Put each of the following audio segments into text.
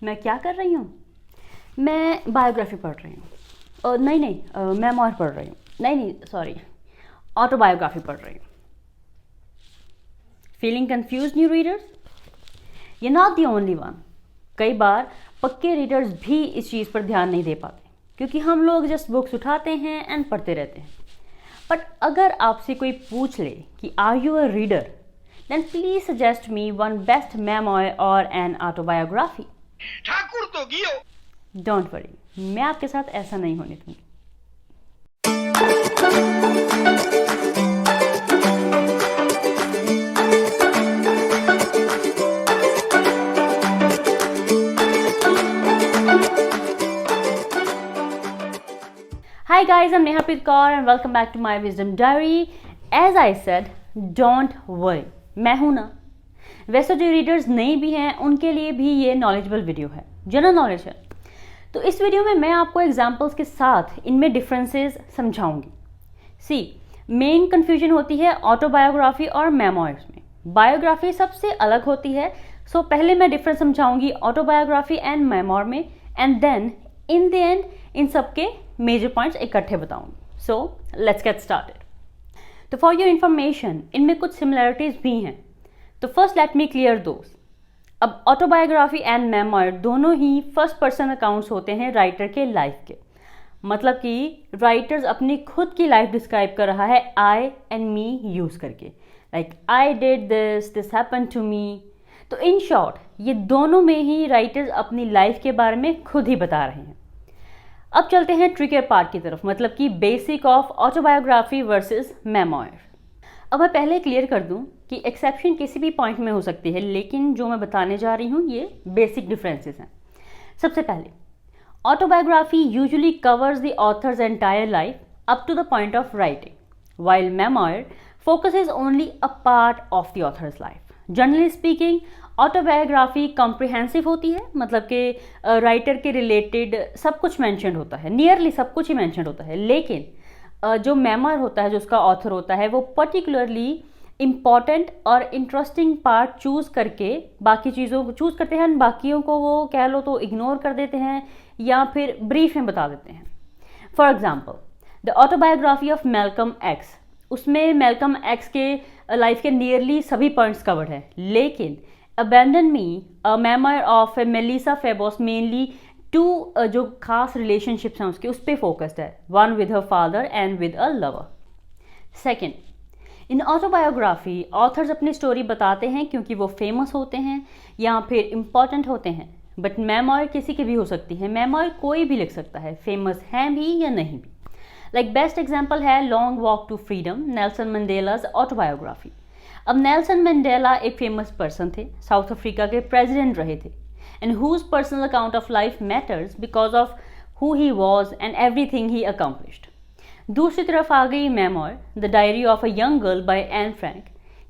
मैं क्या कर रही हूँ? मैं बायोग्राफी पढ़ रही हूँ। नहीं, मेमोयर पढ़ रही हूँ। नहीं, सॉरी, ऑटोबायोग्राफी पढ़ रही हूँ। Feeling confuse new readers? ये नॉट दी ओनली वन। कई बार पक्के रीडर्स भी इस चीज़ पर ध्यान नहीं दे पाते क्योंकि हम लोग जस्ट बुक्स उठाते हैं एंड पढ़ते रहते हैं। बट अगर आपसे कोई पूछ ले कि are you a reader, then please suggest me one best memoir और एन ऑटोबायोग्राफी। ठाकुर तो गियो। डोंट वरी, मैं आपके साथ ऐसा नहीं होने दूंगी। Hi guys, I'm Neharpreet Kaur and welcome back to my wisdom diary. As I said, don't worry, मैं हूं ना। वैसे जो रीडर्स नहीं भी हैं उनके लिए भी ये नॉलेजेबल वीडियो है, जनरल नॉलेज है। तो इस वीडियो में मैं आपको एग्जांपल्स के साथ इनमें डिफरेंसेस समझाऊंगी। सी, मेन कंफ्यूजन होती है ऑटोबायोग्राफी और मेमोयर्स में। बायोग्राफी सबसे अलग होती है। सो पहले मैं डिफरेंस समझाऊंगी ऑटोबायोग्राफी एंड मेमोयर में, and then in the end इन सबके मेजर पॉइंट्स इकट्ठे बताऊंगी। So let's get started. तो फॉर योर इंफॉर्मेशन, इनमें कुछ सिमिलरिटीज भी हैं। तो फर्स्ट लेट मी क्लियर दोस्त। अब ऑटोबायोग्राफी एंड मेमोयर दोनों ही फर्स्ट पर्सन अकाउंट्स होते हैं राइटर के लाइफ के। मतलब कि राइटर्स अपनी खुद की लाइफ डिस्क्राइब कर रहा है आई एंड मी यूज करके, like I did this happened to me. तो इन शॉर्ट ये दोनों में ही राइटर्स अपनी लाइफ के बारे में खुद ही बता रहे हैं। अब चलते हैं ट्रिकर पार्ट की तरफ, मतलब कि basic of autobiography versus memoir. अब मैं पहले क्लियर कर दूं कि एक्सेप्शन किसी भी पॉइंट में हो सकती है, लेकिन जो मैं बताने जा रही हूं ये बेसिक डिफरेंसेस हैं। सबसे पहले, autobiography usually covers the author's entire life up to the point of writing, while memoir focuses only a part of the author's life. Generally speaking autobiography comprehensive होती है, मतलब कि राइटर के रिलेटेड सब कुछ मैंशन होता है, नियरली सब कुछ ही मैंशन होता है। लेकिन जो मेमोयर होता है, जो उसका ऑथर होता है, वो पर्टिकुलरली इम्पॉर्टेंट और इंटरेस्टिंग पार्ट चूज़ करके बाकी चीज़ों को चूज़ करते हैं, बाकियों को वो कह लो तो इग्नोर कर देते हैं या फिर ब्रीफ में बता देते हैं। For example, the autobiography of Malcolm X, उसमें मैल्कम एक्स के लाइफ के नियरली सभी पॉइंट्स कवर्ड है। लेकिन abandon me, a memoir of Melissa Febos, mainly to जो खास रिलेशनशिप्स हैं उसके, उस पर फोकस्ड है, one with her father and with a lover. Second, in autobiography authors अपनी स्टोरी बताते हैं क्योंकि वो फेमस होते हैं या फिर इम्पॉर्टेंट होते हैं। बट मेमोयर किसी की भी हो सकती है, मेमोयर कोई भी लिख सकता है, फेमस है भी या नहीं भी। लाइक बेस्ट एग्जाम्पल है long walk to freedom, Nelson Mandela's autobiography. अब नेल्सन मंडेला एक फेमस पर्सन थे, साउथ अफ्रीका के प्रेसिडेंट रहे थे, and whose personal account of life matters because of who he was and everything he accomplished. दूसरी तरफ आ गई memoir, the diary of a young girl by Anne Frank.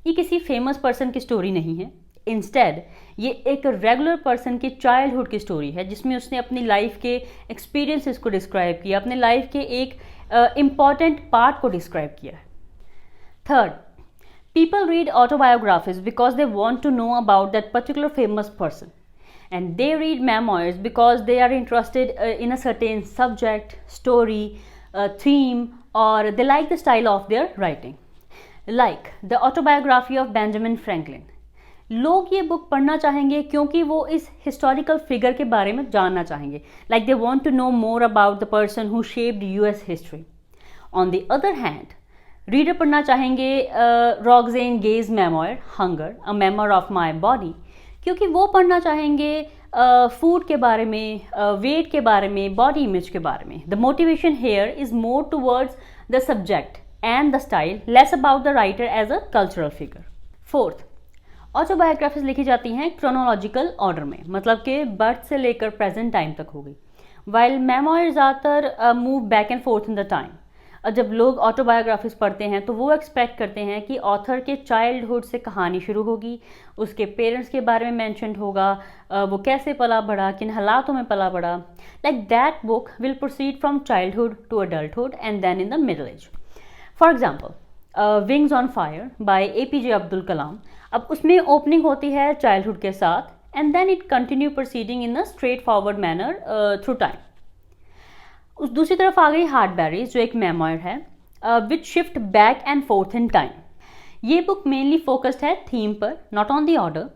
ये किसी फेमस पर्सन की स्टोरी नहीं है, इंस्टेड ये एक रेगुलर पर्सन की चाइल्डहुड की स्टोरी है जिसमें उसने अपनी लाइफ के एक्सपीरियंसेस को डिस्क्राइब किया, अपने लाइफ के एक इम्पॉर्टेंट पार्ट को डिस्क्राइब किया है। Third, people read autobiographies because they want to know about that particular famous person, and they read memoirs because they are interested in a certain subject, story, theme, or they like the style of their writing. Like the autobiography of Benjamin Franklin, लोग ये book पढ़ना चाहेंगे क्योंकि वो इस historical figure के बारे में जानना चाहेंगे, like they want to know more about the person who shaped US history. On the other hand, reader पढ़ना चाहेंगे Roxane Gay memoir Hunger, a memoir of my body, क्योंकि वो पढ़ना चाहेंगे फूड के बारे में, वेट के बारे में, बॉडी इमेज के बारे में। The motivation here is more towards the subject and the style, less about the writer as a cultural figure. Fourth, autobiographies लिखी जाती हैं क्रोनोलॉजिकल ऑर्डर में, मतलब कि बर्थ से लेकर प्रेजेंट टाइम तक हो गई, वाइल मेमोयर ज़्यादातर move back and forth in the time. और जब लोग ऑटोबायोग्राफीज पढ़ते हैं तो वो एक्सपेक्ट करते हैं कि ऑथर के चाइल्डहुड से कहानी शुरू होगी, उसके पेरेंट्स के बारे में मैंशनड होगा, वो कैसे पला बढ़ा, किन हालातों में पला बढ़ा। Like that book will proceed from childhood to adulthood and then in the middle age. For example Wings on Fire by APJ Abdul Kalam, अब उसमें ओपनिंग होती है चाइल्डहुड के साथ and then it continue proceeding in a straightforward manner through time. उस दूसरी तरफ आ गई हार्ट बैरीज जो एक मेमोयर है which shift back and forth in time. ये बुक मेनली फोकस्ड है थीम पर, नॉट ऑन द ऑर्डर.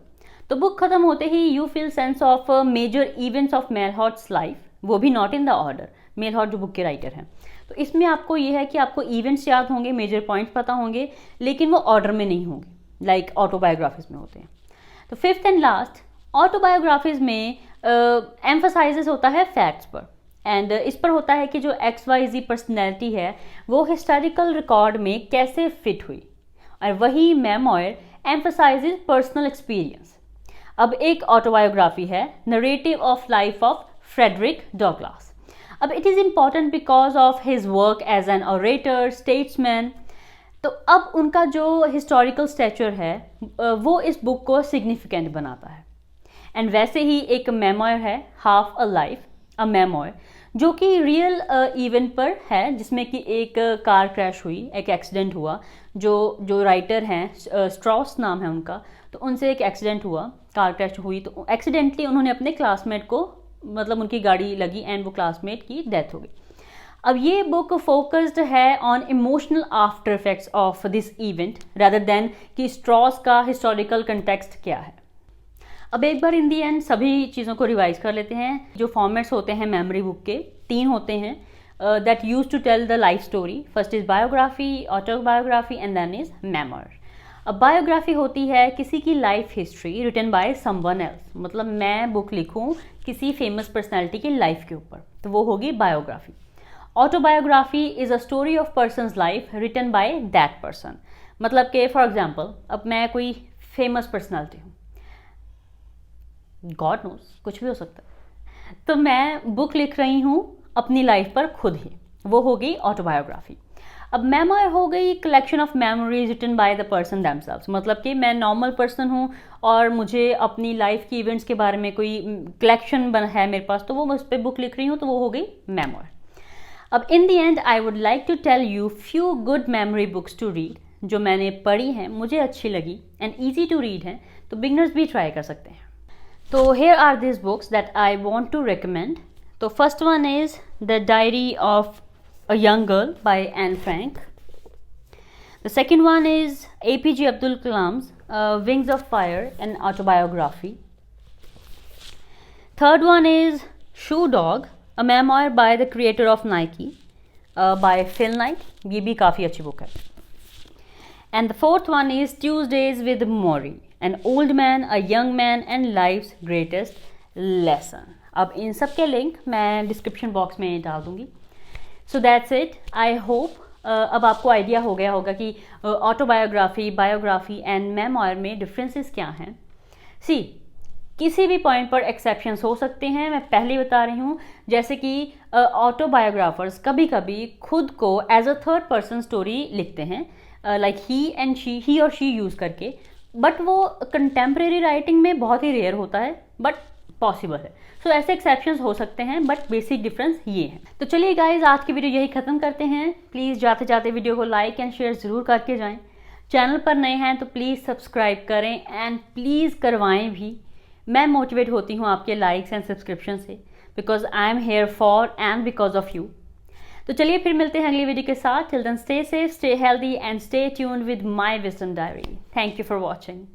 तो बुक खत्म होते ही you feel sense of major events of Melhart's life, वो भी not in the order. Melhart जो बुक के राइटर हैं, तो इसमें आपको ये है कि आपको इवेंट्स याद होंगे, मेजर पॉइंट्स पता होंगे, लेकिन वो ऑर्डर में नहीं होंगे लाइक ऑटोबायोग्राफीज में होते हैं. तो फिफ्थ एंड लास्ट, ऑटोबायोग्राफीज में एम्फसाइजेस होता है फैक्ट्स पर, एंड इस पर होता है कि जो XYZ पर्सनैलिटी है वो हिस्टोरिकल रिकॉर्ड में कैसे फिट हुई, और वही मेमोयर एम्फसाइजेस पर्सनल एक्सपीरियंस. अब एक ऑटोबायोग्राफी है narrative of life of Frederick Douglass. अब it is important because of his work as an orator, statesman. तो अब उनका जो हिस्टोरिकल स्टेचर है वो इस बुक को सिग्निफिकेंट बनाता है. एंड वैसे ही एक मेमोयर है half a life, a memoir, जो कि रियल इवेंट पर है, जिसमें कि एक कार क्रैश हुई, एक एक्सीडेंट हुआ. जो राइटर हैं स्ट्रॉस नाम है उनका, तो उनसे एक एक्सीडेंट हुआ, कार क्रैश हुई, तो एक्सीडेंटली उन्होंने अपने क्लासमेट को, मतलब उनकी गाड़ी लगी एंड वो क्लासमेट की डेथ हो गई. अब ये बुक फोकस्ड है on emotional after effects of this event rather than कि स्ट्रॉस का हिस्टोरिकल कंटेक्स्ट क्या है. अब एक बार इन दी एंड सभी चीज़ों को रिवाइज कर लेते हैं. जो फॉर्मेट्स होते हैं मेमोरी बुक के 3 होते हैं that use to tell the life story. First is biography, autobiography and then is memoir. अब बायोग्राफी होती है किसी की life history written by someone else, मतलब मैं बुक लिखूं किसी फेमस पर्सनैलिटी की लाइफ के ऊपर, तो वो होगी biography. Autobiography is a story of person's life written by that person. मतलब कि फॉर एग्जाम्पल अब मैं कोई फेमस पर्सनैलिटी हूँ, गॉड नोस कुछ भी हो सकता है, तो मैं बुक लिख रही हूँ अपनी लाइफ पर खुद ही, वो हो गई ऑटोबायोग्राफी. अब मेमोयर हो गई collection of memories written by the person themselves, मतलब कि मैं नॉर्मल पर्सन हूँ और मुझे अपनी लाइफ की इवेंट्स के बारे में कोई कलेक्शन बन है मेरे पास, तो वो मैं उस पर बुक लिख रही हूँ, तो वो हो गई मेमोयर. अब in the end I would like to tell you few good memory books to read जो मैंने पढ़ी हैं, मुझे अच्छी लगी एंड ईजी टू रीड हैं, तो बिगनर्स भी ट्राई कर सकते हैं. तो here are these books that I want to recommend. तो first one is The Diary of a Young Girl by Anne Frank. The second one is APJ Abdul Kalam's Wings of Fire, an autobiography. Third one is Shoe Dog, a memoir by the creator of Nike by Phil Knight. ये भी काफ़ी अच्छी book है. And the fourth one is Tuesdays with Maury, an old man, a young man and life's greatest lesson. अब इन सब के link मैं description box में डाल दूंगी. So that's it. I hope अब आपको आइडिया हो गया होगा कि ऑटोबायोग्राफी, बायोग्राफी एंड मेमोयर में डिफरेंसेस क्या हैं. सी किसी भी पॉइंट पर एक्सेप्शंस हो सकते हैं, मैं पहले बता रही हूँ. जैसे कि ऑटोबायोग्राफर्स कभी कभी खुद को as a third person story लिखते हैं, लाइक ही और शी यूज़ करके, बट वो कंटेम्प्रेरी राइटिंग में बहुत ही रेयर होता है, बट पॉसिबल है. सो ऐसे एक्सेप्शंस हो सकते हैं, बट बेसिक डिफरेंस ये है. तो चलिए गाइज, आज की वीडियो यही ख़त्म करते हैं. प्लीज़ जाते जाते वीडियो को लाइक एंड शेयर ज़रूर करके जाएं. चैनल पर नए हैं तो प्लीज़ सब्सक्राइब करें एंड प्लीज़ करवाएं भी. मैं मोटिवेट होती हूँ आपके लाइक्स एंड सब्सक्रिप्शन से, because I am here for and because of you. तो चलिए फिर मिलते हैं अगली वीडियो के साथ. Till then stay safe, stay healthy and stay tuned with my wisdom diary. Thank you for watching.